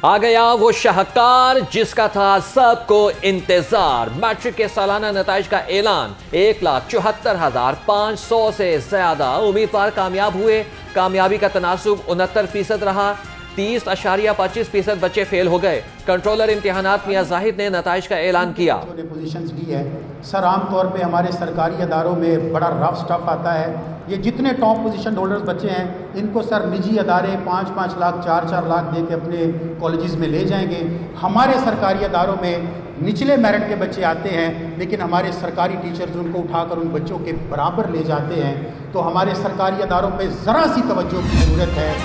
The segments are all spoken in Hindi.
आ गया वो शाहकार जिसका था सबको इंतजार। मैट्रिक के सालाना नताइज का ऐलान। 1,74,500 से ज्यादा उम्मीदवार कामयाब हुए। कामयाबी का तनासुब 69% रहा। 30.25% बच्चे फेल हो गए। कंट्रोलर इम्तिहानात मियां जाहिद ने नताइज का ऐलान किया। जो पोजीशंस ली है सर, आमतौर पे हमारे सरकारी अदारों में बड़ा रफ स्टफ आता है। ये जितने टॉप पोजीशन होल्डर्स बच्चे हैं इनको सर निजी अदारे 5-5 लाख 4-4 लाख दे के अपने कॉलेजेस में ले जाएंगे। हमारे सरकारी अदारों में निचले मेरिट के बच्चे आते हैं, लेकिन हमारे सरकारी टीचर्स उनको उठाकर उन बच्चों के बराबर ले जाते हैं। तो हमारे सरकारी अदारों में ज़रा सी तवज्जो की ज़रूरत है।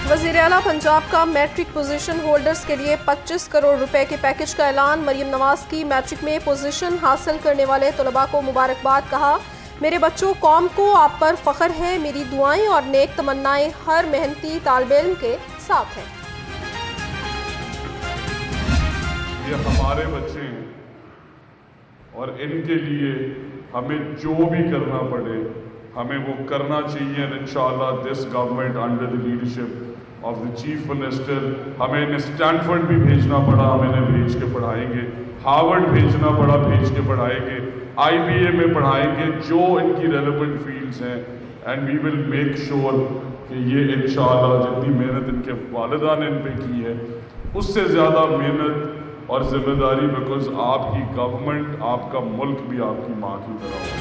वज़ीर आला पंजाब का मैट्रिक पोजीशन होल्डर्स के लिए 25 करोड़ रुपए के पैकेज का ऐलान। मरियम नवाज की मैट्रिक में पोजीशन हासिल करने वाले तलबा को मुबारकबाद। कहा, मेरे बच्चों, कौम को आप पर फख्र है। मेरी दुआएं और नेक तमन्नाएं हर मेहनती तालिब इल्म के साथ हैं। ये हमारे बच्चे हैं और इनके लिए हमें जो भी करना पड़े हमें वो करना चाहिए। इंशाअल्लाह this government under the leadership of the chief minister, हमें इन्हें स्टैनफोर्ड भी भेजना पड़ा, हम इन्हें भेज के पढ़ाएंगे। हार्वर्ड भेजना पड़ा, भेज के पढ़ाएंगे। IBA में पढ़ाएंगे, जो इनकी रेलेवेंट फील्ड्स हैं। And we will make sure कि ये इंशाअल्लाह जितनी मेहनत इनके वालिदा ने इन पे की है उससे ज़्यादा मेहनत और जिम्मेदारी, बिकॉज आपकी गवर्नमेंट, आपका मुल्क भी आपकी माँ की तरह है।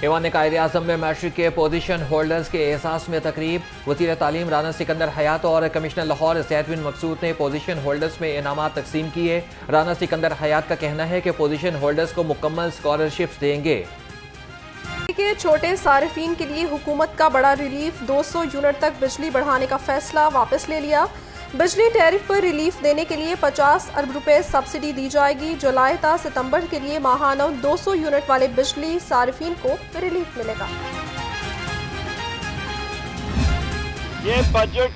ऐवान कायद-ए-आज़म में मैट्रिक के पोजीशन होल्डर्स के एहसास में तकरीब। वज़ीर तालीम राना सिकंदर हयात और कमिश्नर लाहौर ज़ैद बिन मकसूद ने पोजीशन होल्डर्स में इनामात तकसीम किए। राना सिकंदर हयात का कहना है कि पोजीशन होल्डर्स को मुकम्मल स्कॉलरशिप्स देंगे। के छोटे सारिफीन के लिए हुकूमत का बड़ा रिलीफ। 200 यूनिट तक बिजली बढ़ाने का फैसला वापस ले लिया। बिजली टैरिफ पर रिलीफ देने के लिए 50 अरब रुपए सब्सिडी दी जाएगी। जुलाई ता सितंबर के लिए माहाना 200 यूनिट वाले बिजली सारिफीन को रिलीफ मिलेगा। ये बजट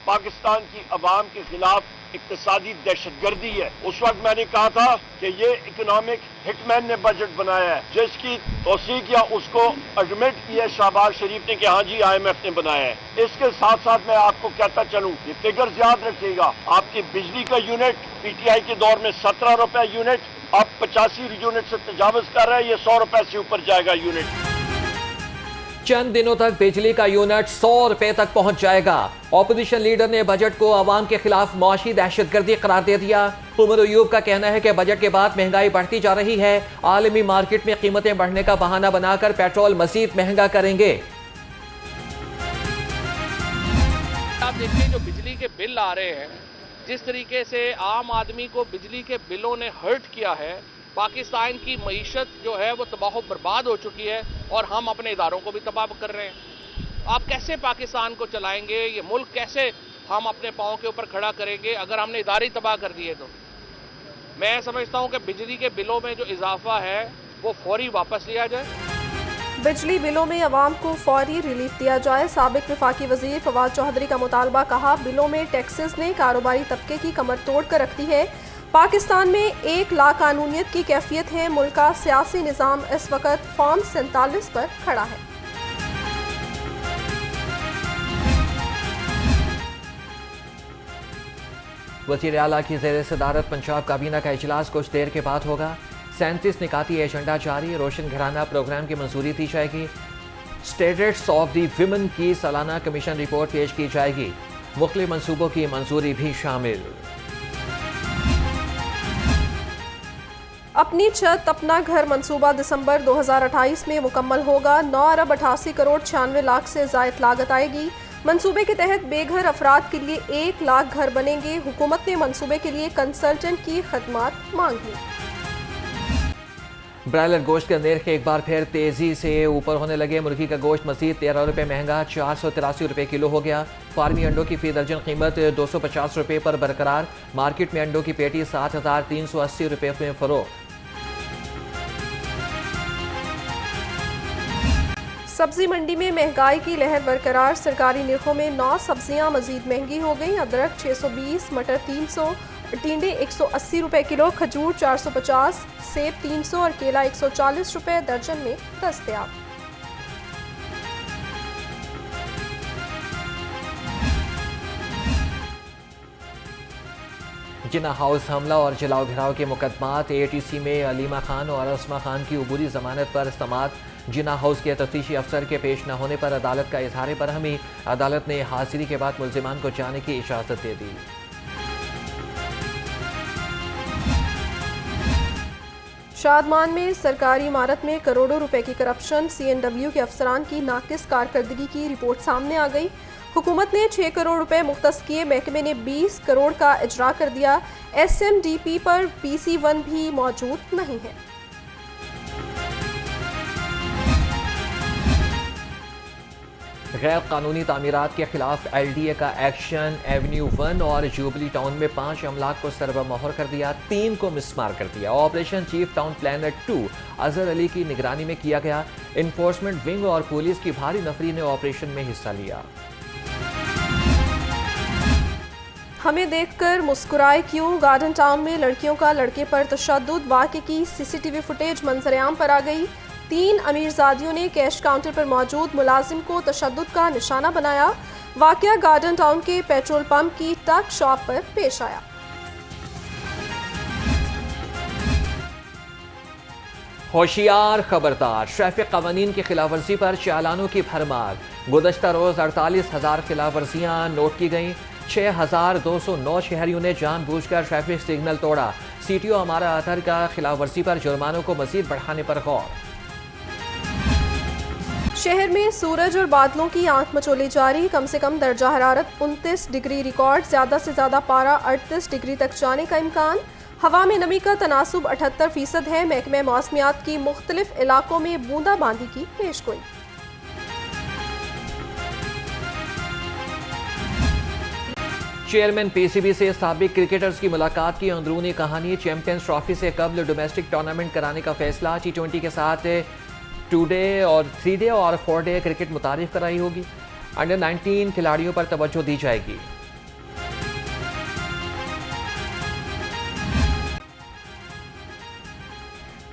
पाकिस्तान की अवाम के खिलाफ इक्तिसादी दहशतगर्दी है। उस वक्त मैंने कहा था कि ये इकोनॉमिक हिटमैन ने बजट बनाया है, जिसकी तौसीक या उसको एडमिट किया शहबाज शरीफ ने कि हाँ जी IMF ने बनाया है। इसके साथ साथ मैं आपको कहता चलूं, ये फिगर्स याद रखिएगा। आपकी बिजली का यूनिट PTI के दौर में 17 रुपए यूनिट, अब 85 यूनिट से तजावज कर रहा है। ये 100 रुपए से ऊपर जाएगा यूनिट। चंद दिनों तक बिजली का यूनिट 100 रुपए तक पहुंच जाएगा। ऑपोजिशन लीडर ने बजट को अवाम के खिलाफ मुआशी दहशतगर्दी करार दे दिया। उमर अयूब का कहना है कि बजट के बाद महंगाई बढ़ती जा रही है। आलमी मार्केट में कीमतें बढ़ने का बहाना बनाकर पेट्रोल मजीद महंगा करेंगे। आप देखिए, जो बिजली के बिल आ रहे हैं, जिस तरीके से आम आदमी को बिजली के बिलों ने हर्ट किया है, पाकिस्तान की मईशत जो है वो तबाह बर्बाद हो चुकी है और हम अपने इदारों को भी तबाह कर रहे हैं। आप कैसे पाकिस्तान को चलाएंगे? ये मुल्क कैसे हम अपने पाँव के ऊपर खड़ा करेंगे अगर हमने इदारे तबाह कर दिए? तो मैं समझता हूँ कि बिजली के बिलों में जो इजाफा है वो फौरी वापस लिया जाए। बिजली बिलों में अवाम को फौरी रिलीफ दिया जाए। साबिक वफाकी वजीर फवाद चौधरी का मुतालबा। कहा, बिलों में टैक्सेस ने कारोबारी तबके की कमर तोड़ कर रख दी है। पाकिस्तान में एक लाकानूनियत की कैफियत है। मुल्क का सियासी निज़ाम इस वक्त फॉर्म 47 पर खड़ा है। वज़ीर आला की ज़ेर सदारत पंजाब काबीना का इजलास कुछ देर के बाद होगा। 37 निकाती एजेंडा जारी। रोशन घराना प्रोग्राम की मंजूरी दी जाएगी। स्टेटस ऑफ दी विमेन की सालाना कमीशन रिपोर्ट पेश की जाएगी। मुख्तलिफ मनसूबों की मंजूरी भी शामिल। अपनी छत अपना घर मंसूबा दिसंबर 2028 में मुकम्मल होगा। 9 अरब 88 करोड़ 96 लाख से ज़ायद लागत आएगी। मंसूबे के तहत बेघर अफराद के लिए 1 लाख घर बनेंगे। हुकूमत ने मंसूबे के लिए कंसल्टेंट की खदमात मांगी। ब्रायलर गोश्त का निर्ख एक बार फिर तेजी से ऊपर होने लगे। मुर्गी का गोश्त मजीद 13 रुपये महंगा 483 रुपये किलो हो गया। फार्मी अंडों की फी दर्जन कीमत 250 रुपये पर बरकरार। मार्केट में अंडों की पेटी 7,380 रुपये में फरोख्त। सब्जी मंडी में महंगाई की लहर बरकरार। सरकारी निरखों में 9 सब्जियां मजीद महंगी हो गई। अदरक 620, मटर 300, टिंडे 180 रुपये किलो, खजूर 450, सेब 300 और केला 140 रुपये दर्जन में दस्तयाब। जिन्ना हाउस हमला और जलाओ घिराव के मुकदमात ATC में अलीमा खान और अस्मा खान की अबूरी जमानत पर समात। जिन्ना हाउस के तफ्तीशी अफसर के पेश न होने पर अदालत का इजहार बरहमी। अदालत ने हाजिरी के बाद मुल्जिमान को जाने की इजाज़त दे दी। शादमान में सरकारी इमारत में करोड़ों रुपए की करप्शन, CNW के अफसरान की नाकिस कारकर्दगी की रिपोर्ट सामने आ गई। हुकूमत ने 6 करोड़ रुपए मुख्तस किए, महकमे ने 20 करोड़ का इजरा कर दिया। SMDP पर PC1 भी मौजूद नहीं है। गैर कानूनी तामीरात के खिलाफ LDA का एक्शन। एवेन्यू 1 और जुबली टाउन में 5 अमलाक को सरबमोहर कर दिया, 3 को मिसमार कर दिया। Operation chief town planner 2 Azhar Ali की निगरानी में किया गया। इन्फोर्समेंट विंग और पुलिस की भारी नफरी ने ऑपरेशन में हिस्सा लिया। हमें देखकर मुस्कुराए क्यों, गार्डन टाउन में लड़कियों का लड़के पर तशद्दुद, वाक़े की CCTV फुटेज मंजरेआम पर आ गई। 3 अमीरजादियों ने कैश काउंटर पर मौजूद मुलाजिम को तशद्दुद का निशाना बनाया। वाक़या गार्डन टाउन के पेट्रोल पंप की टक शॉप पर पेश आया। होशियार खबरदार, ट्रैफिक कवानीन की खिलाफ वर्जी पर चालानों की भरमार। गुज़श्ता रोज 48,000 खिलाफ वर्जियाँ नोट की गईं। 6,209 शहरियों ने जानबूझकर ट्रैफिक सिग्नल तोड़ा। CTO हमारा अतर का खिलाफ वर्जी पर जुर्मानों को मजीद बढ़ाने पर गौर। शहर में सूरज और बादलों की आंख मचोली जारी। कम से कम दर्जा हरारत 29 डिग्री रिकॉर्ड, ज़्यादा से ज़्यादा पारा 38 डिग्री तक जाने का इम्कान। हवा में नमी का तनासुब 78% है। महकमे मौसमियात की मुख्तलिफ इलाकों में बूंदाबांदी की पेशगोई। चेयरमैन PCB से साबिक क्रिकेटर्स की मुलाकात की अंदरूनी कहानी। चैंपियंस ट्रॉफी से कबल डोमेस्टिक टूर्नामेंट कराने का फैसला। T20 के साथ 2 डे और 3 डे और 4 डे क्रिकेट मुतारिफ कराई होगी। अंडर 19 खिलाड़ियों पर तवज्जो दी जाएगी।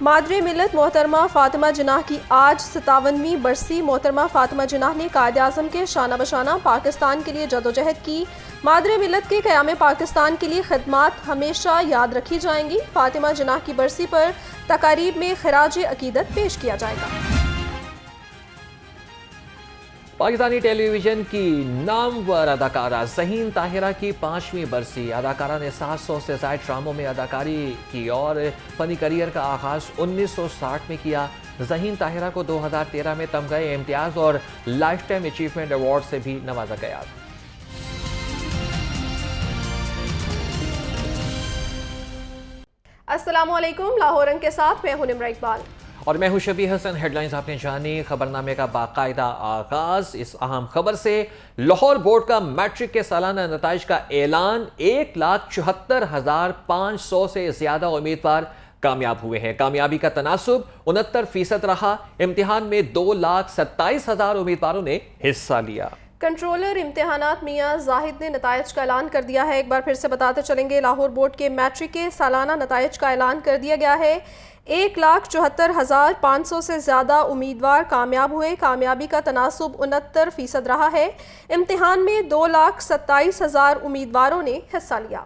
मादरे मिल्लत मोहतरमा फातिमा जिन्नाह की आज 57वीं बरसी। मोहतरमा फातिमा जिन्नाह ने कायद-ए-आज़म के शाना बशाना पाकिस्तान के लिए जदोजहद की। मादरे मिल्लत के क़याम पाकिस्तान के लिए खिदमात हमेशा याद रखी जाएंगी। फातिमा जिन्नाह की बरसी पर तकारीब में खिराज अकीदत पेश किया जाएगा। पाकिस्तानी टेलीविजन की नामवर अदाकारा ज़हीन ताहिरा की 5वीं बरसी। अदाकारा ने 700 से ज़ायद ड्रामों में अदाकारी की और फ़नी करियर का आगाज़ 1960 में किया। ज़हीन ताहिरा को 2013 में तमग़े इम्तियाज़ और लाइफ टाइम अचीवमेंट अवार्ड से भी नवाजा गया। अस्सलामु अलैकुम, लाहौर रंग के साथ मैं हूं निम्रा इकबाल और मैं हूं शबी हसन। हेडलाइंस आपने जानी, खबरनामे का बाकायदा आगाज। इस अहम खबर से लाहौर बोर्ड का मैट्रिक के सालाना नताइज का ऐलान। 1,74,500 से ज्यादा उम्मीदवार कामयाब हुए हैं। कामयाबी का तनासुब 69% रहा। इम्तिहान में 2,27,000 उम्मीदवारों ने हिस्सा लिया। कंट्रोलर इम्तिहानात मियां जाहिद ने नताइज का ऐलान कर दिया है। एक बार फिर से बताते चलेंगे, लाहौर बोर्ड के मैट्रिक के सालाना नताइज का ऐलान कर दिया गया है। 1,74,500 से ज़्यादा उम्मीदवार कामयाब हुए। कामयाबी का तनासुब 69% रहा है। इम्तिहान में 2,27,000 उम्मीदवारों ने हिस्सा लिया।